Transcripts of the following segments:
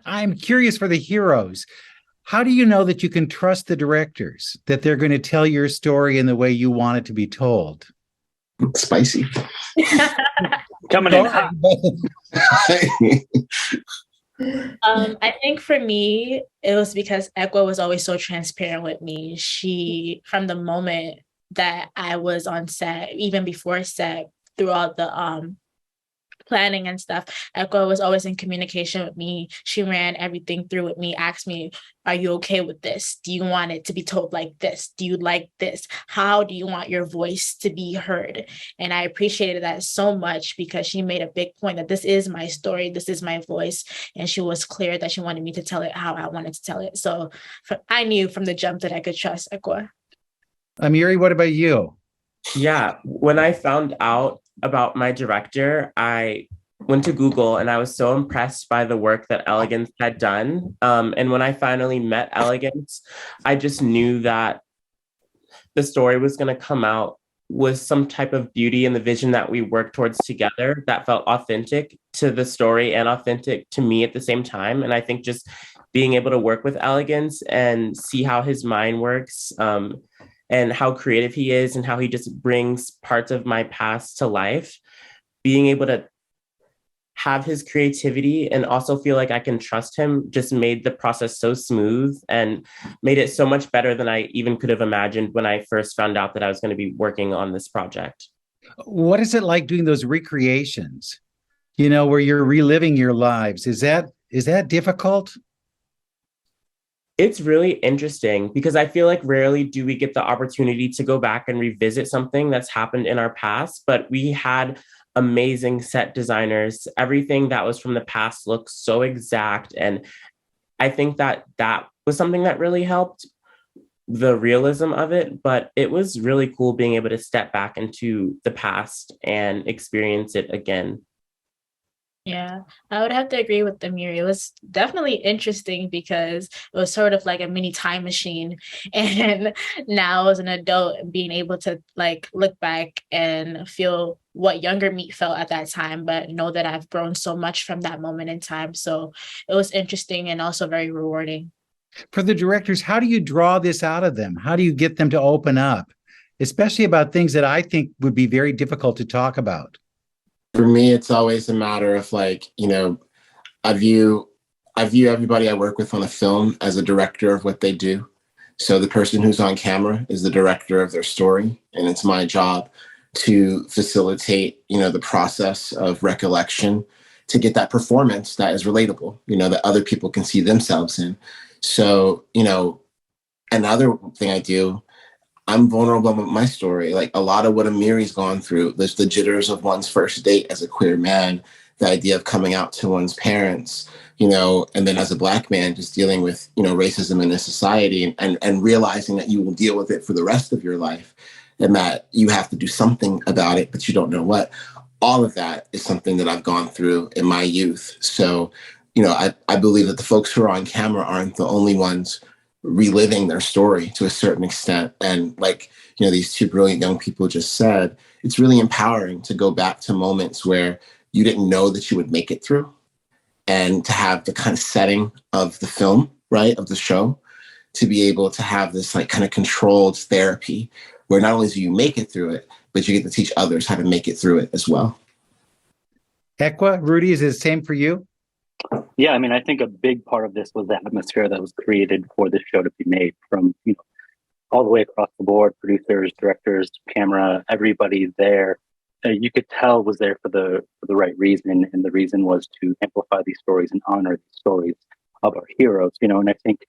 I'm curious for the heroes. How do you know that you can trust the directors, that they're going to tell your story in the way you want it to be told? Spicy. Coming in hot. I think for me, it was because Ekwa was always so transparent with me. She, from the moment that I was on set, even before set, throughout the planning and stuff, Ekwa was always in communication with me. She ran everything through with me, asked me, are you okay with this? Do you want it to be told like this? Do you like this? How do you want your voice to be heard? And I appreciated that so much because she made a big point that this is my story, this is my voice. And she was clear that she wanted me to tell it how I wanted to tell it. So I knew from the jump that I could trust Ekwa. Amiri, what about you? Yeah, when I found out about my director, I went to Google and I was so impressed by the work that Elegance had done. And when I finally met Elegance, I just knew that the story was going to come out with some type of beauty and the vision that we worked towards together that felt authentic to the story and authentic to me at the same time. And I think just being able to work with Elegance and see how his mind works, and how creative he is and how he just brings parts of my past to life, being able to have his creativity and also feel like I can trust him just made the process so smooth and made it so much better than I even could have imagined when I first found out that I was going to be working on this project. What is it like doing those recreations? Where you're reliving your lives. Is that difficult? It's really interesting because I feel like rarely do we get the opportunity to go back and revisit something that's happened in our past, but we had amazing set designers. Everything that was from the past looks so exact. And I think that that was something that really helped the realism of it, but it was really cool being able to step back into the past and experience it again. Yeah, I would have to agree with Amiri. It was definitely interesting because it was sort of like a mini time machine. And now as an adult, being able to like look back and feel what younger me felt at that time, but know that I've grown so much from that moment in time. So it was interesting and also very rewarding. For the directors, how do you draw this out of them? How do you get them to open up, especially about things that I think would be very difficult to talk about? For me, it's always a matter of like, I view everybody I work with on a film as a director of what they do. So the person who's on camera is the director of their story, and it's my job to facilitate, the process of recollection to get that performance that is relatable, that other people can see themselves in. So, another thing I do, I'm vulnerable with my story. Like a lot of what Amiri's gone through, there's the jitters of one's first date as a queer man, the idea of coming out to one's parents, and then as a Black man, just dealing with, racism in this society and realizing that you will deal with it for the rest of your life and that you have to do something about it, but you don't know what. All of that is something that I've gone through in my youth. So, I believe that the folks who are on camera aren't the only ones reliving their story to a certain extent. And like, these two brilliant young people just said, it's really empowering to go back to moments where you didn't know that you would make it through and to have the kind of setting of the film, right, of the show, to be able to have this like kind of controlled therapy where not only do you make it through it, but you get to teach others how to make it through it as well. Ekwa, Rudy, is it the same for you? Yeah, I mean, I think a big part of this was the atmosphere that was created for this show to be made from, all the way across the board, producers, directors, camera, everybody there. You could tell was there for the right reason. And the reason was to amplify these stories and honor the stories of our heroes, and I think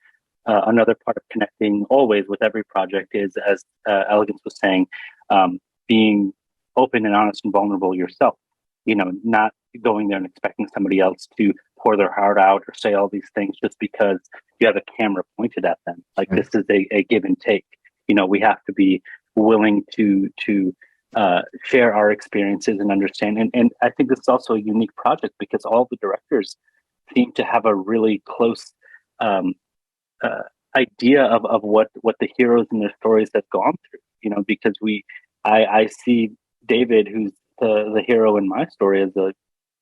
another part of connecting always with every project is, as Elegance was saying, being open and honest and vulnerable yourself, not going there and expecting somebody else to pour their heart out or say all these things just because you have a camera pointed at them. Like this is a give and take. We have to be willing to share our experiences and understand. And I think this is also a unique project because all the directors seem to have a really close idea of what the heroes and their stories have gone through. Because I see David, who's the hero in my story, as a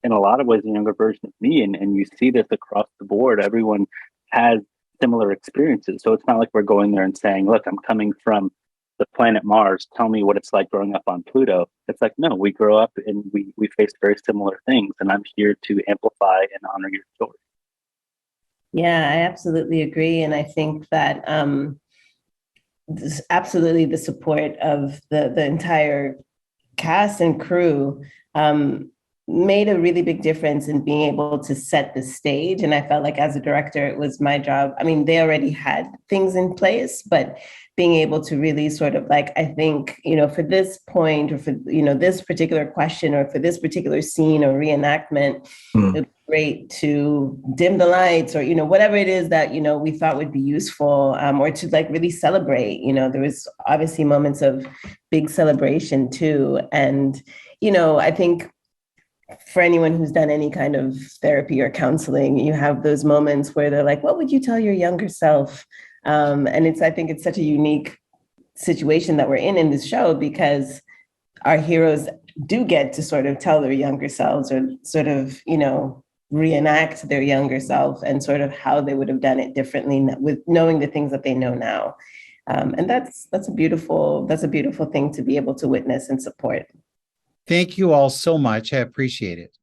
in a lot of ways a younger version of me. And you see this across the board. Everyone has similar experiences. So it's not like we're going there and saying, look, I'm coming from the planet Mars. Tell me what it's like growing up on Pluto. It's like, no, we grow up and we face very similar things. And I'm here to amplify and honor your story. Yeah, I absolutely agree. And I think that absolutely the support of the entire cast and crew made a really big difference in being able to set the stage. And I felt like as a director, it was my job. I mean, they already had things in place, but being able to really sort of like, I think, for this point or for, this particular question or for this particular scene or reenactment, it's great to dim the lights or, whatever it is that, we thought would be useful or to like really celebrate. There was obviously moments of big celebration too. And, I think for anyone who's done any kind of therapy or counseling, you have those moments where they're like, what would you tell your younger self? And I think it's such a unique situation that we're in this show because our heroes do get to sort of tell their younger selves or sort of, reenact their younger self and sort of how they would have done it differently with knowing the things that they know now. And that's a beautiful thing to be able to witness and support. Thank you all so much. I appreciate it.